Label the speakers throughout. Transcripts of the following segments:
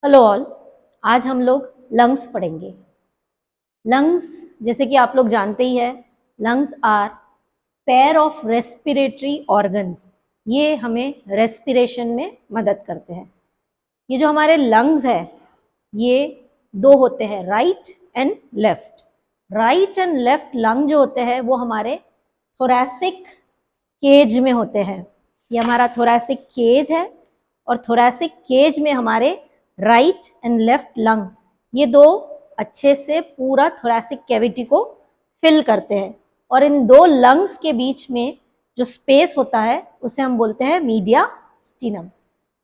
Speaker 1: Hello all. आज हम लोग लंग्स पढ़ेंगे। लंग्स जैसे कि आप लोग जानते ही है, lungs are pair of respiratory organs. ये हमें रेस्पिरेशन में मदद करते हैं। ये जो हमारे लंग्स है ये दो होते हैं, right and left. Right and left lung जो होते हैं वो हमारे थोरैसिक केज में होते हैं। ये हमारा थोरैसिक केज है और थोरैसिक केज में हमारे राइट एंड लेफ्ट लंग ये दो अच्छे से पूरा थोरैसिक कैविटी को फिल करते हैं। और इन दो लंग्स के बीच में जो स्पेस होता है उसे हम बोलते हैं मीडियास्टिनम।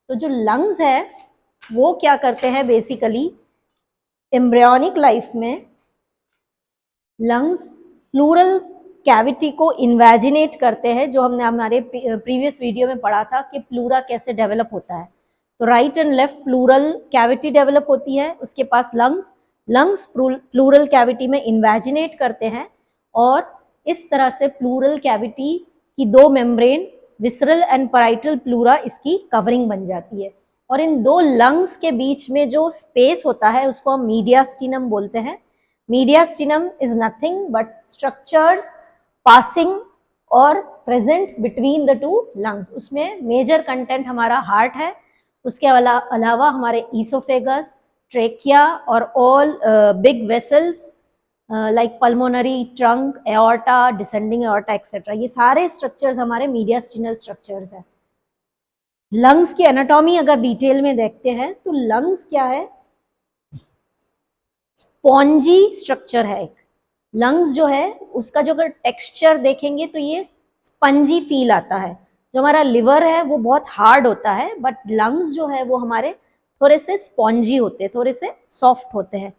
Speaker 1: तो जो लंग्स है वो क्या करते हैं, बेसिकली एम्ब्रियोनिक लाइफ में लंग्स प्लूरल कैविटी को इन्वेजिनेट करते हैं। जो हमने हमारे प्रीवियस वीडियो में पढ़ा था कि प्लूरा कैसे डेवलप होता है। तो right and left pleural cavity develop होती है, उसके पास लंग्स प्लूरल कैविटी में इन्वेजिनेट करते हैं और इस तरह से प्लूरल कैविटी की दो membrane visceral and parietal pleura इसकी कवरिंग बन जाती है। और इन दो लंग्स के बीच में जो स्पेस होता है उसको हम मीडियास्टिनम बोलते हैं। Mediastinum is nothing but structures passing और present between the two lungs। उसमें मेजर कंटेंट हमारा हार्ट है, उसके अलावा हमारे ईसोफेगस, ट्रेकिया और all big vessels like pulmonary, trunk, aorta, descending aorta etcetera, ये सारे स्ट्रक्चर्स हमारे मीडियास्टिनल स्ट्रक्चर्स हैं। लंग्स की एनाटॉमी अगर डिटेल में देखते हैं तो लंग्स क्या है, स्पॉन्जी स्ट्रक्चर है। एक लंग्स जो है उसका जो अगर टेक्सचर देखेंगे तो ये स्पंजी फील आता है। जो हमारा लिवर है वो बहुत हार्ड होता है, बट लंग्स जो है वो हमारे थोड़े से स्पॉन्जी होते हैं, थोड़े से सॉफ्ट होते हैं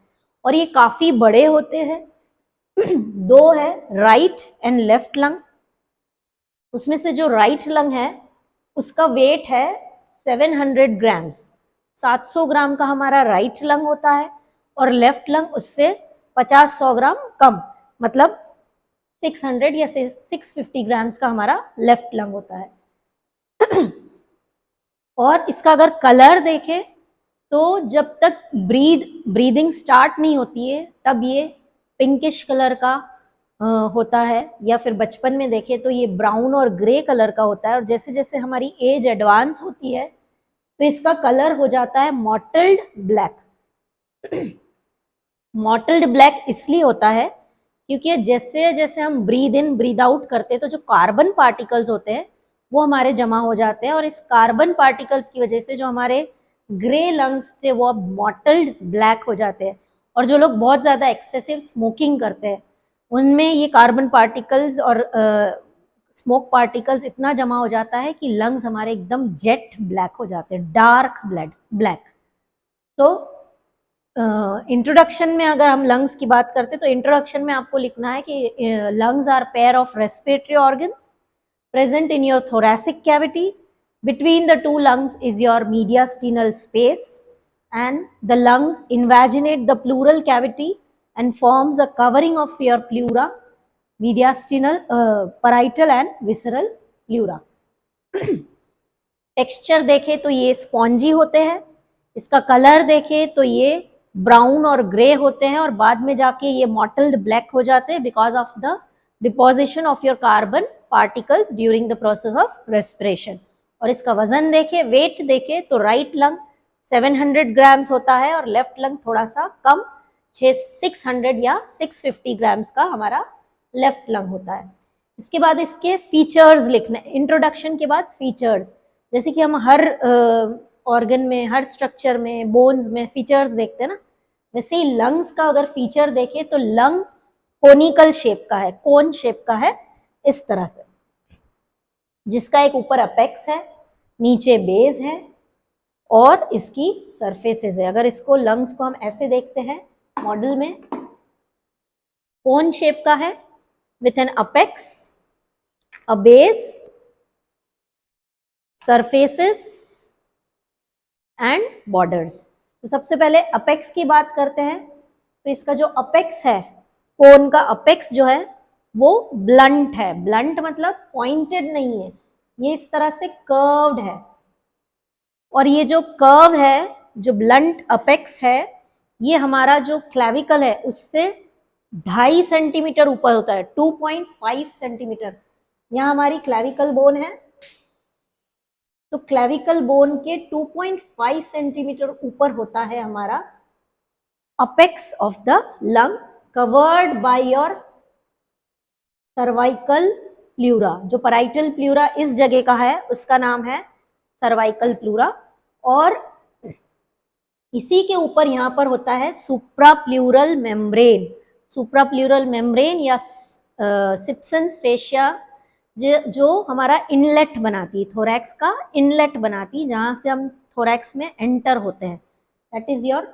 Speaker 1: और ये काफी बड़े होते हैं। दो है राइट एंड लेफ्ट लंग। उसमें से जो राइट लंग है उसका वेट है 700 ग्राम्स। 700 ग्राम का हमारा राइट लंग होता है और लेफ्ट लंग उससे 50-100 ग्राम कम, मतलब 600 या 650 ग्राम्स का हमारा लेफ्ट लंग होता है। और इसका अगर कलर देखें तो जब तक ब्रीदिंग स्टार्ट नहीं होती है तब ये पिंकिश कलर का होता है, या फिर बचपन में देखें तो ये ब्राउन और ग्रे कलर का होता है। और जैसे जैसे हमारी एज एडवांस होती है तो इसका कलर हो जाता है मॉटल्ड ब्लैक। मॉटल्ड ब्लैक इसलिए होता है क्योंकि जैसे जैसे हम ब्रीद इन ब्रीद आउट करते हैं तो जो कार्बन पार्टिकल्स होते हैं वो हमारे जमा हो जाते हैं और इस कार्बन पार्टिकल्स की वजह से जो हमारे ग्रे लंग्स थे वो अब मॉटल्ड ब्लैक हो जाते हैं। और जो लोग बहुत ज़्यादा एक्सेसिव स्मोकिंग करते हैं उनमें ये कार्बन पार्टिकल्स और स्मोक पार्टिकल्स इतना जमा हो जाता है कि लंग्स हमारे एकदम जेट ब्लैक हो जाते हैं, डार्क ब्लैक। तो इंट्रोडक्शन में अगर हम लंग्स की बात करते हैं तो इंट्रोडक्शन में आपको लिखना है कि lungs are pair of respiratory organs present in your thoracic cavity. Between the two lungs is your mediastinal space and the lungs invaginate the pleural cavity and forms a covering of your pleura, mediastinal, parietal and visceral pleura. Texture देखें तो ये spongy होते हैं, इसका colour देखें तो ये brown और ग्रे होते हैं और बाद में जाके ये मॉटल्ड ब्लैक हो जाते हैं because of the deposition of your carbon particles during the process of respiration. और इसका वजन देखें, वेट देखें तो राइट लंग 700 ग्राम्स होता है और लेफ्ट लंग थोड़ा सा कम 600 या 650 ग्राम्स का हमारा लेफ्ट लंग होता है। इसके बाद इसके फीचर्स लिखने, इंट्रोडक्शन के बाद फीचर्स, जैसे कि हम हर ऑर्गन में, हर स्ट्रक्चर में, बोन्स में फीचर्स देखते हैं ना, वैसे ही लंग्स का अगर फीचर देखें तो लंग कोनिकल शेप का है, कोन शेप का है इस तरह से, जिसका एक ऊपर अपेक्स है, नीचे बेस है और इसकी सरफेसेस है। अगर इसको लंग्स को हम ऐसे देखते हैं मॉडल में, कोन शेप का है with an apex, a base, surfaces and borders. तो सबसे पहले अपेक्स की बात करते हैं। तो इसका जो अपेक्स है, कोन का अपेक्स जो है वो ब्लंट है। ब्लंट मतलब पॉइंटेड नहीं है, ये इस तरह से कर्व्ड है। और ये जो कर्व है जो ब्लंट अपेक्स है ये हमारा जो क्लैविकल है उससे 2.5 सेंटीमीटर ऊपर होता है, 2.5 सेंटीमीटर। यहाँ हमारी क्लैविकल बोन है, तो क्लैविकल बोन के 2.5 सेंटीमीटर ऊपर होता है हमारा apex of the lung, covered by your cervical pleura. जो पैराइटल प्लूरा इस जगह का है उसका नाम है सर्वाइकल प्लूरा, और इसी के ऊपर यहाँ पर होता है सुप्राप्लूरल मेम्ब्रेन। सुप्राप्लूरल मेम्ब्रेन या सिप्सन्स फेशिया जो हमारा इनलेट बनाती है, थोरैक्स का इनलेट बनाती, जहाँ से हम थोरैक्स में एंटर होते हैं, that is your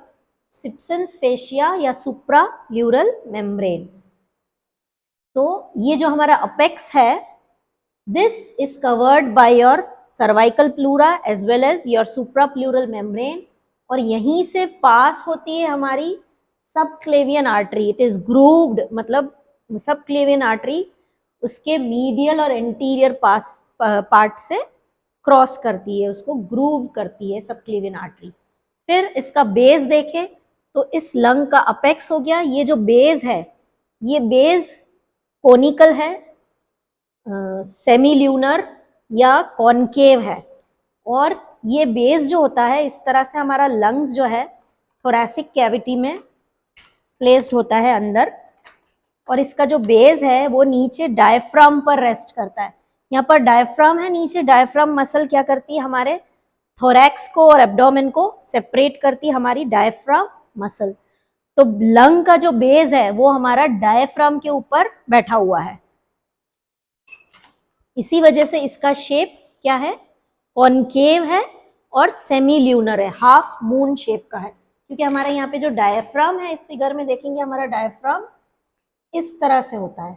Speaker 1: Sibson's fascia या सुप्राप्लूरल मेम्ब्रेन। तो ये जो हमारा अपेक्स है, this is covered by your cervical pleura as well as your suprapleural membrane, और यहीं से पास होती है हमारी subclavian artery. It is grooved, मतलब सबक्लेवियन आर्टरी उसके मीडियल और एंटीरियर पार्ट से क्रॉस करती है, उसको ग्रूव करती है सबक्लेवियन आर्टरी। फिर इसका बेस देखें तो इस लंग का अपेक्स हो गया, ये जो बेस है ये बेस कोनिकल है, सेमी ल्यूनर या कॉनकेव है, और ये बेस जो होता है इस तरह से हमारा लंग्स जो है थोरैसिक कैविटी में प्लेस्ड होता है अंदर, और इसका जो बेस है वो नीचे डायफ्राम पर रेस्ट करता है। यहाँ पर डायफ्राम है, नीचे डायफ्राम मसल क्या करती है, हमारे थोरैक्स को और एब्डोमेन को सेपरेट करती है, हमारी डायफ्राम मसल। तो लंग का जो बेस है वो हमारा डायफ्राम के ऊपर बैठा हुआ है, इसी वजह से इसका शेप क्या है, कॉनकेव है और सेमी ल्यूनर है, हाफ मून शेप का है, क्योंकि हमारे यहाँ पे जो डायफ्राम है, इस फिगर में देखेंगे हमारा डायफ्राम इस तरह से होता है।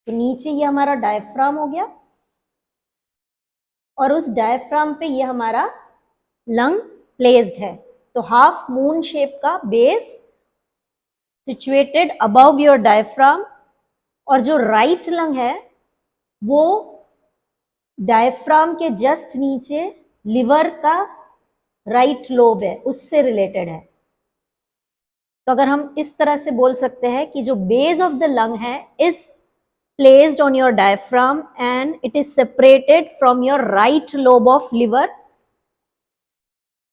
Speaker 1: तो नीचे ये हमारा डायफ्राम हो गया, और उस डायफ्राम पे ये हमारा लंग प्लेस्ड है। तो हाफ मून शेप का base situated above your diaphragm, और जो राइट लंग है वो डायफ्राम के जस्ट नीचे लिवर का राइट लोब है, उससे रिलेटेड है। तो अगर हम इस तरह से बोल सकते हैं कि जो बेस ऑफ द लंग है is placed on your diaphragm and it is separated from your right lobe of liver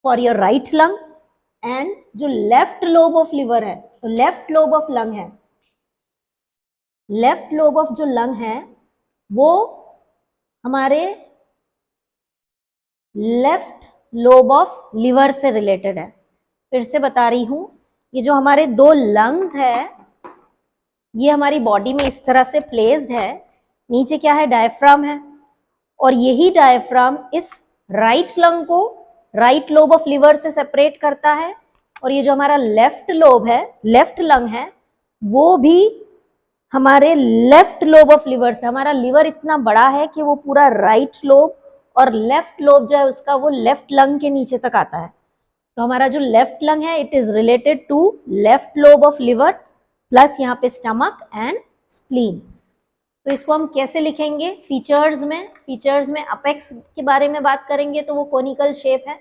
Speaker 1: for your right lung, and जो left lobe of liver है, तो left lobe of lung है, left lobe of जो lung है वो हमारे left lobe of liver से related है। फिर से बता रही हूं, ये जो हमारे दो lungs है ये हमारी बॉडी में इस तरह से प्लेस्ड है, नीचे क्या है, डायफ्राम है, और यही डायफ्राम इस राइट लंग को राइट लोब ऑफ लिवर से सेपरेट करता है, और ये जो हमारा लेफ्ट लोब है, लेफ्ट लंग है, वो भी हमारे लेफ्ट लोब ऑफ लिवर से, हमारा लिवर इतना बड़ा है कि वो पूरा राइट लोब और लेफ्ट लोब जो है उसका वो लेफ्ट लंग के नीचे तक आता है। तो हमारा जो लेफ्ट लंग है it is related to left lobe of liver plus यहाँ पे स्टमक एंड स्प्लीन। तो इसको हम कैसे लिखेंगे, फीचर्स में अपेक्स के बारे में बात करेंगे तो वो कोनिकल शेप है,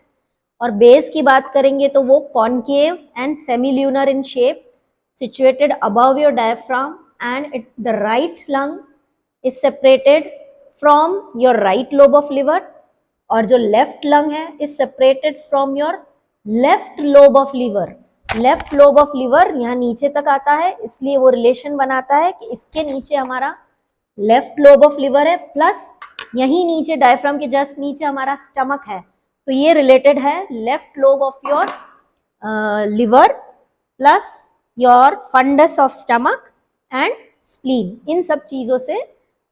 Speaker 1: और बेस की बात करेंगे तो वो concave and semi lunar in shape, situated above your diaphragm, and the right lung is separated from your right lobe of liver, और जो लेफ्ट लंग है is separated from your left lobe of liver. Left lobe of liver यहाँ नीचे तक आता है, इसलिए वो रिलेशन बनाता है कि इसके नीचे हमारा लेफ्ट लोब ऑफ लिवर है, प्लस यही नीचे डायफ्राम के जस्ट नीचे हमारा स्टमक है, तो ये रिलेटेड है left lobe of your liver plus your fundus of stomach and spleen. इन सब चीजों से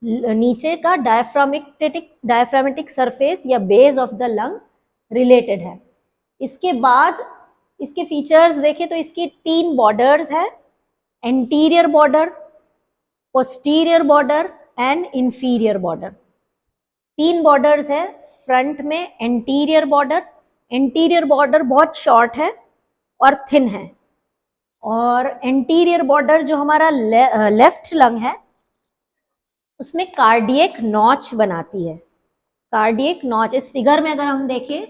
Speaker 1: नीचे का डायफ्रामेटिक सरफेस या base of the lung related है। इसके बाद इसके फीचर्स देखें तो इसकी 3 बॉर्डर्स है, anterior border, posterior border and inferior border. 3 borders है, फ्रंट में एंटीरियर बॉर्डर बहुत शॉर्ट है और थिन है, और एंटीरियर बॉर्डर जो हमारा लेफ्ट लंग है उसमें कार्डियक नॉच बनाती है। कार्डियक नॉच इस फिगर में अगर हम देखें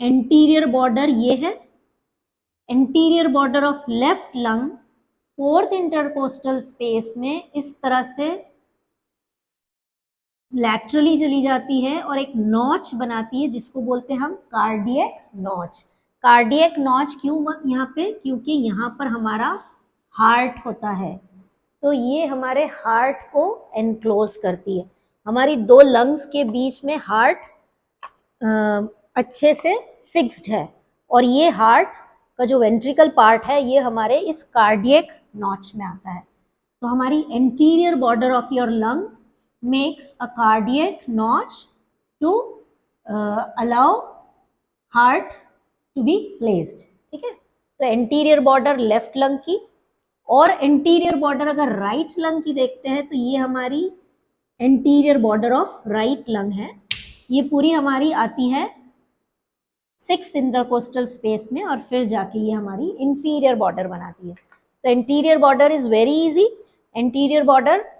Speaker 1: एंटीरियर बॉर्डर ये है, anterior border of left lung fourth intercostal space में इस तरह से लैटरली चली जाती है और एक नॉच बनाती है जिसको बोलते हैं हम कार्डियक नॉच। कार्डियक नॉच क्यों यहाँ पे, क्योंकि यहाँ पर हमारा हार्ट होता है, तो ये हमारे हार्ट को एनक्लोज करती है। हमारी दो लंग्स के बीच में हार्ट अच्छे से फिक्स्ड है और ये हार्ट का जो वेंट्रिकल पार्ट है ये हमारे इस कार्डियक नॉच में आता है। तो हमारी anterior border of your lung makes a cardiac notch to allow heart to be placed। ठीक है, तो एंटीरियर बॉर्डर लेफ्ट लंग की, और एंटीरियर बॉर्डर अगर राइट लंग की देखते हैं तो ये हमारी anterior border of right lung है। ये पूरी हमारी आती है सिक्स्थ इंटरकोस्टल स्पेस में और फिर जाके ये हमारी इंफीरियर बॉर्डर बनाती है। तो anterior border is very easy. Anterior border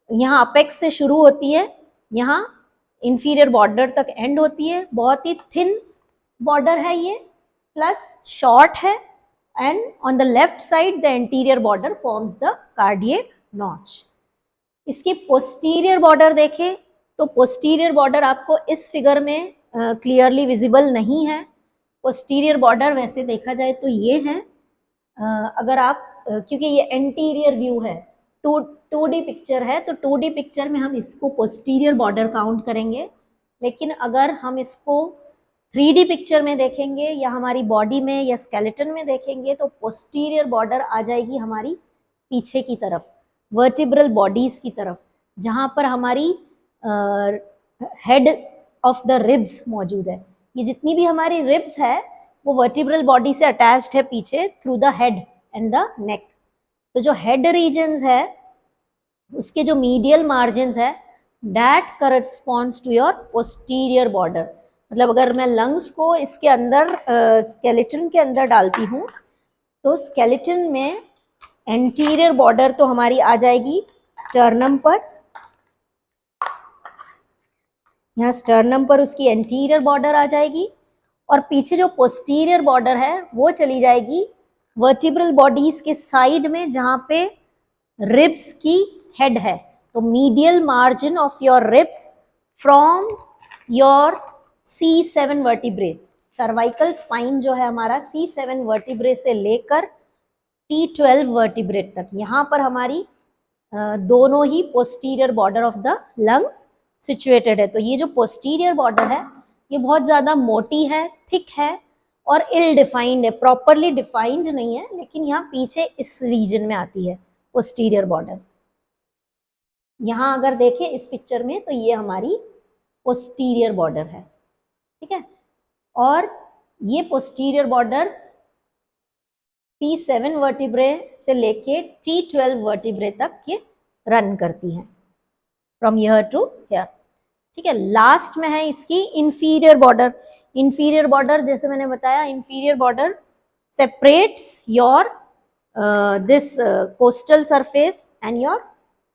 Speaker 1: यहाँ अपेक्स से शुरू होती है, यहाँ इंफीरियर बॉर्डर तक एंड होती है। बहुत ही थिन बॉर्डर है ये, प्लस शॉर्ट है, and on the left side the anterior border forms the cardiac notch. इसकी पोस्टीरियर बॉर्डर देखें तो पोस्टीरियर बॉर्डर आपको इस फिगर में क्लियरली विजिबल नहीं है। पोस्टीरियर बॉर्डर वैसे देखा जाए तो ये है, अगर आप क्योंकि ये एंटीरियर व्यू है, 2D पिक्चर है, तो 2D पिक्चर में हम इसको पोस्टीरियर बॉर्डर काउंट करेंगे, लेकिन अगर हम इसको 3D पिक्चर में देखेंगे या हमारी बॉडी में या स्केलेटन में देखेंगे तो पोस्टीरियर बॉर्डर आ जाएगी हमारी पीछे की तरफ, वर्टिब्रल बॉडीज की तरफ, जहाँ पर हमारी हेड ऑफ द रिब्स मौजूद है। ये जितनी भी हमारी रिब्स है वो वर्टिब्रल बॉडी से अटैच्ड है पीछे through the head and the neck. तो जो हेड रीजन्स है उसके जो मीडियल मार्जिन्स है that corresponds to your posterior border. मतलब अगर मैं लंग्स को इसके अंदर स्केलेटन के अंदर डालती हूँ तो स्केलेटन में एंटीरियर बॉर्डर तो हमारी आ जाएगी स्टर्नम पर, यहाँ स्टर्नम पर उसकी एंटीरियर बॉर्डर आ जाएगी, और पीछे जो पोस्टीरियर बॉर्डर है वो चली जाएगी वर्टिब्रल बॉडीज के साइड में जहाँ पे रिब्स की हेड है। तो medial margin of your ribs from your C7 vertebrae, cervical spine जो है हमारा C7 वर्टिब्रे से लेकर T12 वर्टिब्रे तक, यहाँ पर हमारी दोनों ही posterior border of the lungs situated है। तो ये जो पोस्टीरियर बॉर्डर है ये बहुत ज़्यादा मोटी है, थिक है और इल डिफाइंड है, प्रॉपरली डिफाइंड नहीं है, लेकिन यहाँ पीछे इस रीजन में आती है पोस्टीरियर बॉर्डर। यहाँ अगर देखें इस पिक्चर में तो ये हमारी पोस्टीरियर बॉर्डर है, ठीक है, और ये पोस्टीरियर बॉर्डर T7 वर्टिब्रे से लेके T12 वर्टिब्रे तक ये रन करती हैं फ्रॉम हियर टू हियर। ठीक है, लास्ट में है इसकी इंफीरियर बॉर्डर। इंफीरियर बॉर्डर जैसे मैंने बताया, inferior border separates your this coastal surface and your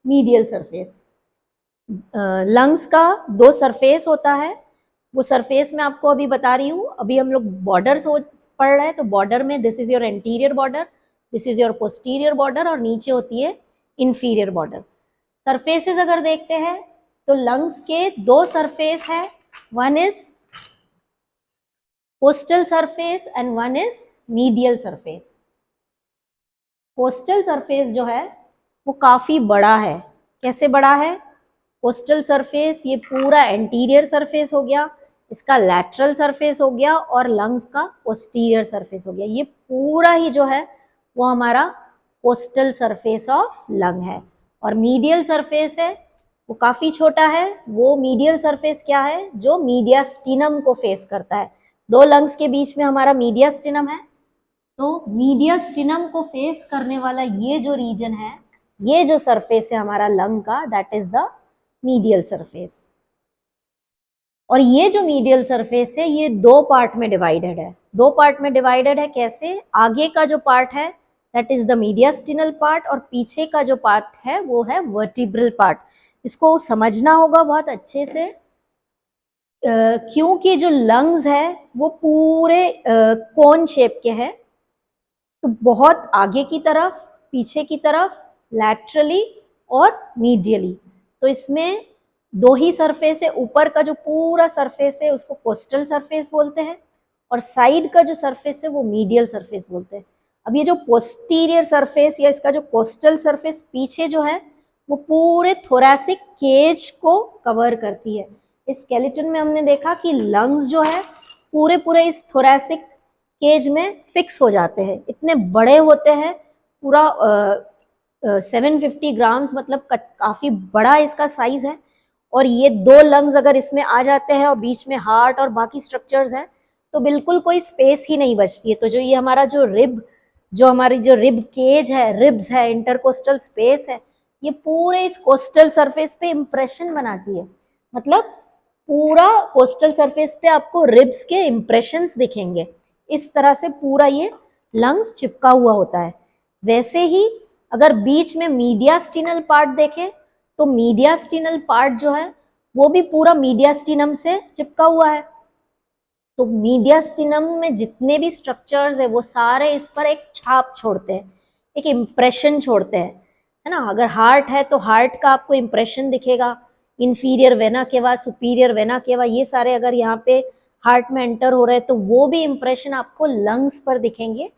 Speaker 1: medial surface. Lungs का दो सरफेस होता है, वो सरफेस मैं आपको अभी बता रही हूँ। अभी हम लोग बॉर्डर पढ़ रहे हैं, तो बॉर्डर में this is your anterior border, this is your posterior border, और नीचे होती है इंफीरियर बॉर्डर। सरफेसेस अगर देखते हैं तो लंग्स के दो सरफेस है, one is coastal surface and one is medial surface. Coastal surface जो है वो काफी बड़ा है। कैसे बड़ा है? कोस्टल सरफेस ये पूरा एंटीरियर सरफेस हो गया, इसका लैटरल सरफेस हो गया, और लंग्स का पोस्टीरियर सरफेस हो गया। ये पूरा ही जो है वो हमारा कोस्टल सरफेस ऑफ लंग है। और मीडियल सरफेस है वो काफ़ी छोटा है। वो मीडियल सरफेस क्या है? जो मीडियास्टिनम को फेस करता है। दो लंग्स के बीच में हमारा मीडियास्टिनम है, तो मीडियास्टिनम को फेस करने वाला ये जो रीजन है, ये जो सरफेस है हमारा लंग का, that is the medial surface. और ये जो मीडियल सरफेस है ये दो पार्ट में डिवाइडेड है। दो पार्ट में डिवाइडेड है कैसे? आगे का जो पार्ट है that is the mediastinal part, और पीछे का जो पार्ट है वो है वर्टिब्रल पार्ट। इसको समझना होगा बहुत अच्छे से। क्योंकि जो लंग्स है वो पूरे कोन शेप के हैं, तो बहुत आगे की तरफ, पीछे की तरफ, लैटरली और मीडियली। तो इसमें दो ही सरफेस है, ऊपर का जो पूरा सरफेस है उसको कोस्टल सरफेस बोलते हैं, और साइड का जो सरफेस है वो मीडियल सरफेस बोलते हैं। अब ये जो पोस्टीरियर सरफेस या इसका जो कोस्टल सरफेस पीछे जो है वो पूरे थोरैसिक केज को कवर करती है। इस स्केलेटन में हमने देखा कि लंग्स जो है पूरे पूरे इस थोरैसिक केज में फिक्स हो जाते हैं, इतने बड़े होते हैं, पूरा 750 ग्राम्स, मतलब काफी बड़ा इसका साइज है। और ये दो लंग्स अगर इसमें आ जाते हैं और बीच में हार्ट और बाकी स्ट्रक्चर्स हैं तो बिल्कुल कोई स्पेस ही नहीं बचती है। तो जो ये हमारा जो हमारी जो रिब केज है, रिब्स है, इंटरकोस्टल स्पेस है, ये पूरे इस कोस्टल सरफेस पे इंप्रेशन बनाती है। मतलब पूरा कोस्टल सरफेस पे आपको रिब्स के इंप्रेशंस दिखेंगे। इस तरह से पूरा ये लंग्स चिपका हुआ होता है। वैसे ही अगर बीच में मीडियास्टिनल पार्ट देखें तो मीडियास्टिनल पार्ट जो है वो भी पूरा मीडियास्टिनम से चिपका हुआ है। तो मीडियास्टिनम में जितने भी स्ट्रक्चर्स है वो सारे इस पर एक छाप छोड़ते हैं, एक इम्प्रेशन छोड़ते हैं, है ना। अगर हार्ट है तो हार्ट का आपको इम्प्रेशन दिखेगा, inferior vena cava, superior vena cava, ये सारे अगर यहाँ पे हार्ट में एंटर हो रहे हैं तो वो भी इम्प्रेशन आपको लंग्स पर दिखेंगे।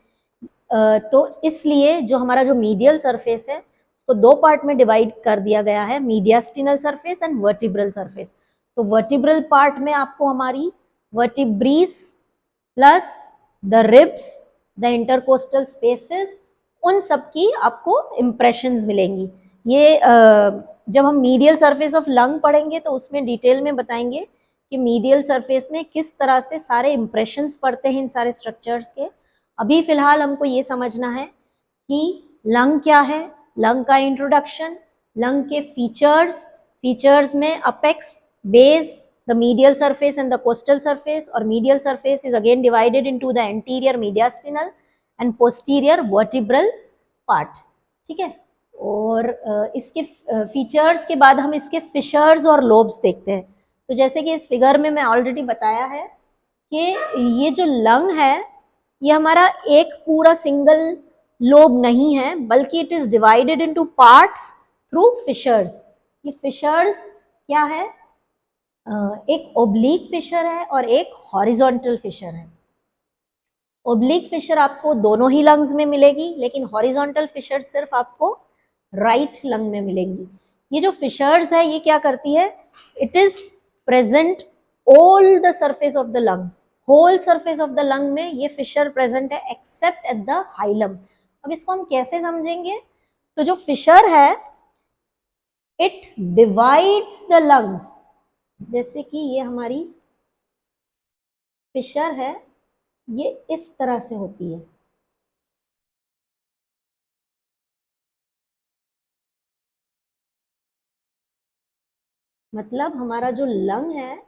Speaker 1: तो इसलिए जो हमारा जो मीडियल सरफेस है उसको दो पार्ट में डिवाइड कर दिया गया है, mediastinal surface and vertebral surface. तो वर्टिब्रल पार्ट में आपको हमारी vertebrae plus the ribs, the intercostal spaces, उन सब की आपको इंप्रेशंस मिलेंगी। ये जब हम मीडियल सरफेस ऑफ लंग पढ़ेंगे तो उसमें डिटेल में बताएंगे कि मीडियल सरफेस में किस तरह से सारे इंप्रेशंस पड़ते हैं इन सारे स्ट्रक्चर्स के। अभी फिलहाल हमको ये समझना है कि लंग क्या है, लंग का इंट्रोडक्शन, लंग के फीचर्स में apex, base, the medial surface and the costal surface, और medial surface is again divided into the anterior mediastinal and posterior vertebral part। ठीक है। और इसके फीचर्स के बाद हम इसके फिशर्स और लोब्स देखते हैं। तो जैसे कि इस फिगर में मैं ऑलरेडी बताया है कि ये जो लंग है ये हमारा एक पूरा सिंगल लोब नहीं है, बल्कि it is divided into parts through fissures. ये फिशर्स क्या है? एक ओब्लिक फिशर है और एक हॉरिजॉन्टल फिशर है। ओब्लिक फिशर आपको दोनों ही लंग्स में मिलेगी, लेकिन हॉरिजॉन्टल फिशर सिर्फ आपको राइट लंग में मिलेंगी। ये जो फिशर्स है ये क्या करती है? It is present all the surface of the lung, whole surface of the lung में ये फिशर प्रेजेंट है एक्सेप्ट एट द हाइलम। अब इसको हम कैसे समझेंगे? तो जो फिशर है इट डिवाइड्स द लंग्स, जैसे कि ये हमारी फिशर है, ये इस तरह से होती है। मतलब हमारा जो लंग है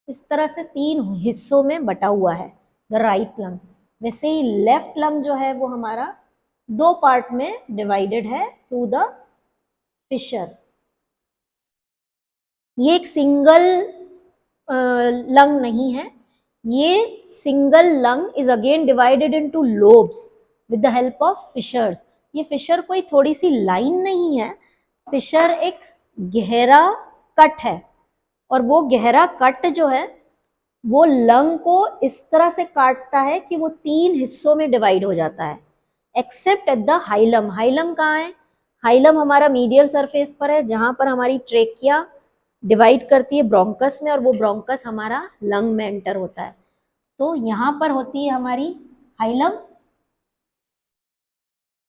Speaker 1: इस तरह से तीन हिस्सों में बटा हुआ है, द राइट लंग। वैसे ही लेफ्ट लंग जो है वो हमारा दो पार्ट में डिवाइडेड है थ्रू द फिशर। ये एक सिंगल लंग नहीं है, ये single lung is again divided into lobes with the help of fissures. ये फिशर कोई थोड़ी सी लाइन नहीं है, फिशर एक गहरा कट है, और वो गहरा कट जो है वो लंग को इस तरह से काटता है कि वो तीन हिस्सों में डिवाइड हो जाता है, except at the hilum. Hilum कहाँ है? हाइलम हमारा मीडियल सरफेस पर है, जहां पर हमारी ट्रेकिया डिवाइड करती है ब्रोंकस में, और वो ब्रोंकस हमारा लंग में एंटर होता है। तो यहाँ पर होती है हमारी hilum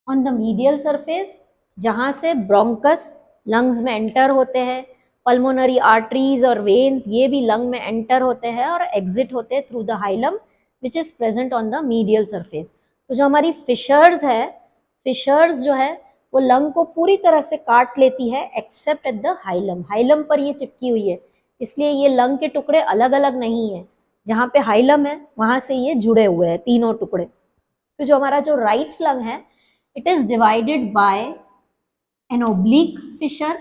Speaker 1: on the medial surface, जहां से ब्रोंकस लंग्स में एंटर होते हैं। पल्मोनरी आर्टरीज और वेन्स ये भी लंग में एंटर होते हैं और एग्जिट होते हैं through the hilum which is present on the medial surface. तो जो हमारी फिशर्स है, फिशर्स जो है वो लंग को पूरी तरह से काट लेती है except at the hilum. Hilum पर ये चिपकी हुई है, इसलिए ये लंग के टुकड़े अलग अलग नहीं है, जहाँ पे हाइलम है वहां से ये जुड़े हुए हैं तीनों टुकड़े। तो जो हमारा जो राइट लंग है It is divided by an oblique fissure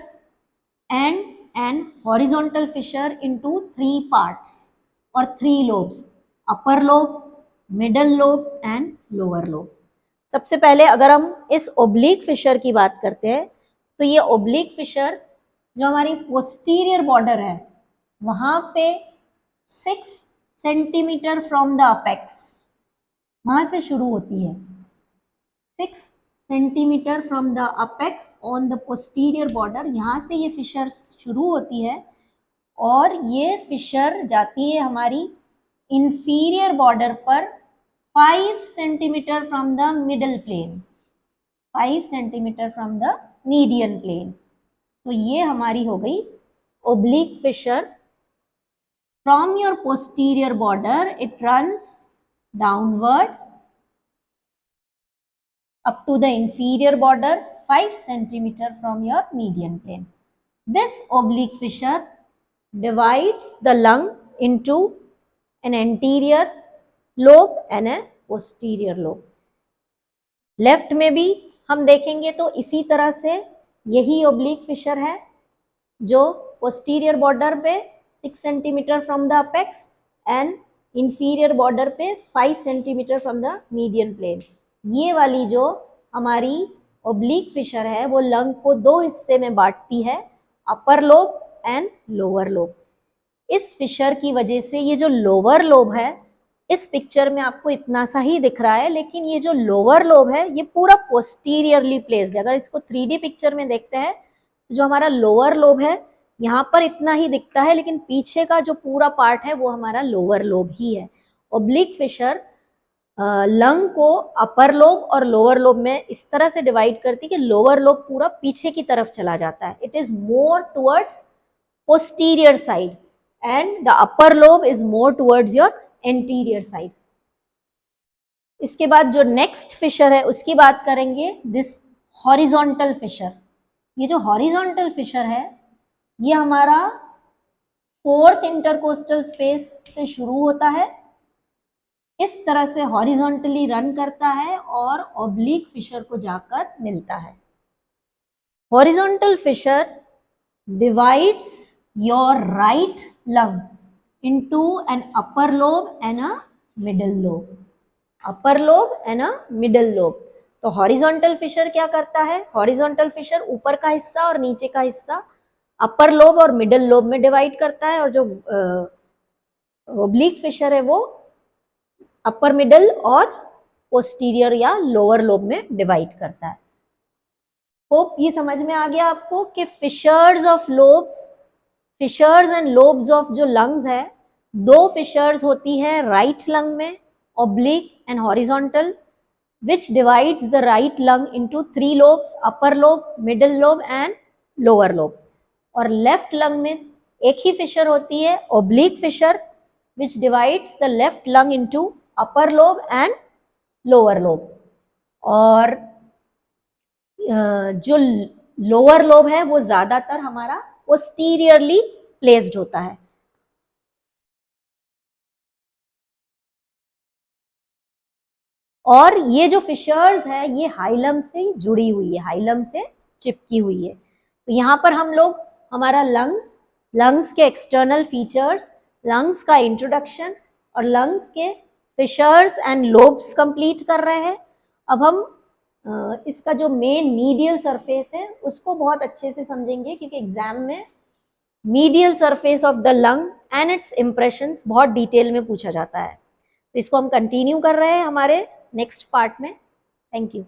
Speaker 1: and an horizontal fissure into 3 parts or 3 lobes, upper lobe, middle lobe and lower lobe. सबसे पहले अगर हम इस ओब्लिक फिशर की बात करते हैं तो ये ओब्लिक फिशर जो हमारी पोस्टीरियर बॉर्डर है वहां पे 6 सेंटीमीटर फ्रॉम द अपेक्स वहां से शुरू होती है, 6 centimetre from the apex on the posterior border, यहाँ से ये फिशर शुरू होती है और ये फिशर जाती है हमारी इंफीरियर बॉर्डर पर 5 centimetre from the middle plane, 5 centimetre from the median plane. तो ये हमारी हो गई oblique fissure. From your posterior border it runs downward up to the inferior border 5 centimeter from your median plane. This oblique fissure divides the lung into an anterior lobe and a posterior lobe. Left में भी हम देखेंगे तो इसी तरह से यही oblique fissure है जो posterior border पे 6 centimetre from the apex and inferior border पे 5 centimetre from the median plane. ये वाली जो हमारी ओब्लिक फिशर है वो लंग को 2 हिस्से में बांटती है, अपर लोब एंड लोअर लोब। इस फिशर की वजह से ये जो लोअर लोब है, इस पिक्चर में आपको इतना सा ही दिख रहा है, लेकिन ये जो लोअर लोब है ये पूरा पोस्टीरियरली प्लेस्ड है। अगर इसको 3D पिक्चर में देखते हैं तो जो हमारा लोअर लोब है यहाँ पर इतना ही दिखता है, लेकिन पीछे का जो पूरा पार्ट है वो हमारा लोअर लोब ही है। ओब्लिक फिशर लंग को अपर लोब और लोअर लोब में इस तरह से डिवाइड करती है कि लोअर लोब पूरा पीछे की तरफ चला जाता है, it is more towards posterior side and the upper lobe is more towards your anterior side. इसके बाद जो नेक्स्ट फिशर है उसकी बात करेंगे, दिस हॉरिजॉन्टल फिशर। ये जो हॉरिजॉन्टल फिशर है ये हमारा 4th इंटरकोस्टल स्पेस से शुरू होता है, इस तरह से हॉरिजॉन्टली रन करता है और ओब्लिक फिशर को जाकर मिलता है। Horizontal fissure divides your right lung into an upper lobe and a middle lobe, upper lobe and a middle lobe. तो हॉरिजॉन्टल फिशर क्या करता है, हॉरिजॉन्टल फिशर ऊपर का हिस्सा और नीचे का हिस्सा अपर लोब और मिडल लोब में डिवाइड करता है, और जो ओब्लिक फिशर है वो अपर मिडल और पोस्टीरियर या लोअर लोब में डिवाइड करता है। होप ये समझ में आ गया आपको कि fissures of lobes, fissures and lobes of जो लंग्स है, 2 फिशर्स होती है राइट लंग में, oblique and horizontal, which divides the right lung into 3 lobes, upper lobe, middle lobe and lower lobe। और लेफ्ट लंग में एक ही फिशर होती है, oblique fissure, which divides the left lung into upper lobe and lower lobe. और जो lower lobe है वो ज्यादातर हमारा पोस्टीरियरली प्लेस्ड होता है। और ये जो फिशर्स है ये हाइलम से जुड़ी हुई है, हाइलम से चिपकी हुई है। तो यहाँ पर हम लोग हमारा लंग्स के एक्सटर्नल फीचर्स, लंग्स का इंट्रोडक्शन और लंग्स के फिशर्स एंड लोब्स कंप्लीट कर रहे हैं। अब हम इसका जो मेन मीडियल सरफेस है उसको बहुत अच्छे से समझेंगे, क्योंकि एग्जाम में medial surface of the lung and it's impressions बहुत डिटेल में पूछा जाता है। तो इसको हम कंटिन्यू कर रहे हैं हमारे नेक्स्ट पार्ट में। Thank you.